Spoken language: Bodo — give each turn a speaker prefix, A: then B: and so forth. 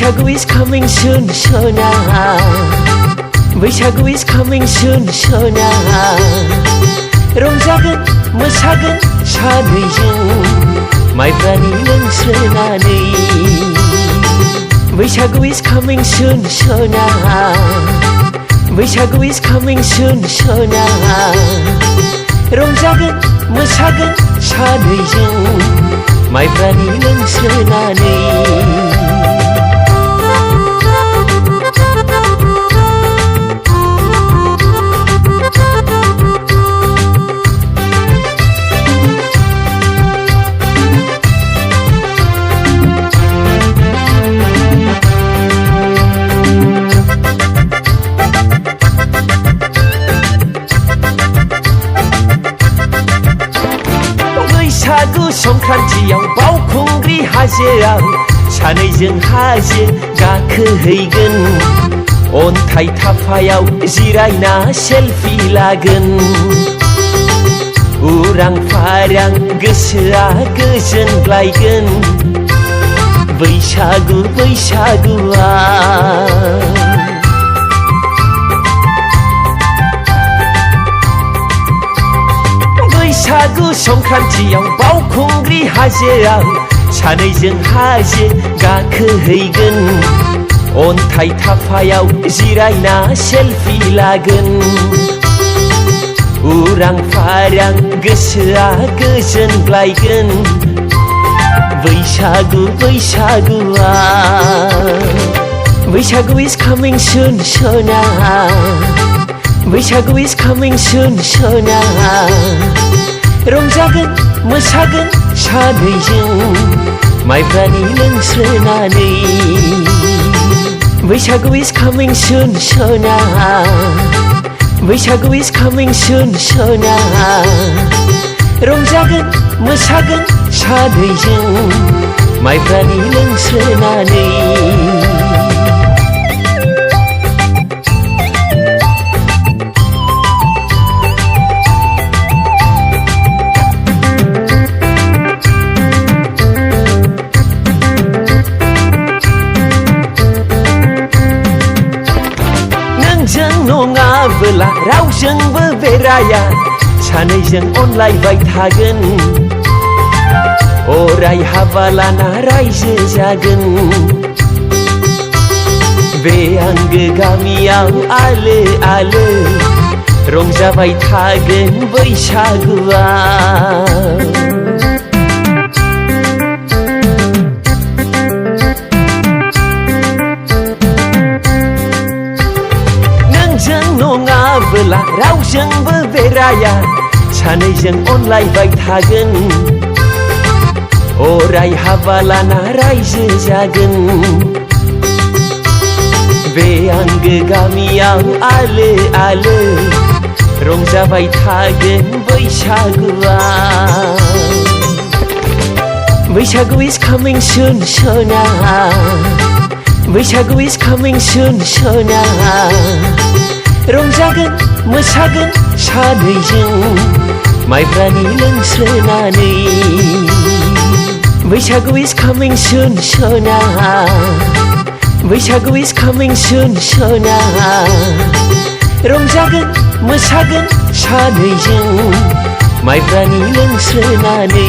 A: Bwisagu is coming soon, Shona. Bwisagu is coming soon, Shona. रंजागोन मोसागोन सानैजों माइब्रानि लोंस्रोनानै Bwisagu is coming soon, Shona. Bwisagu is coming soon, Shona. रंजागोन मोसागोन सानैजों माइब्रानि लोंस्रोनानै बैसागु संक्रान्तियाव बावखुंग्रि हाजोआव सानैजों हाजो गाखोहैगोन अन्थाइ थाफायाव जिरायना सेलफि लागोन उरां फारां गोसोआ गोजोनग्लायगोन बैसागु बैसागुआ बैसागु संक्रान्तियाव बावखुंग्रि हाजोआव सानैजों हाजो गाखोहैगोन अन्थाइ थाफायाव जिरायना सेलफि लागोन उरां फारां गोसोआ गोजोनग्लायगोन बैसागु बैसागुआ Bwisagu is coming soon, Shona. Bwisagu is coming soon, Shona. रंजागोन मोसागोन सानैजों माइब्रानि लोंस्रोनानै Bwisagu is coming soon, Shona. Bwisagu is coming soon, Shona. रंजागोन मोसागोन सानैजों माइब्रानि लोंस्रोनानै नङाबोला रावजोंबो बेराया सानैजों अनलायबाय थागोन अराय हाबा लाना रायजो जागोन बे आंगो गामियाव आलो आलो रंजाबाय थागोन बैसागुआ नङाबोला रावजोंबो बेराया सानैजों अनलायबाय थागोन अराय हाबा लाना रायजो जागोन बे आंगो गामियाव आलो आलो रंजाबाय थागोन बैसागुआ Bwisagu is coming soon, Shona. Bwisagu is coming soon, Shona. रंजागोन मोसागोन सानैजों माइब्रानि लोंस्रोनानै Bwisagu is coming soon, Shona. Bwisagu is coming soon, Shona. रंजागोन मोसागोन सानैजों माइब्रानि लोंस्रोनानै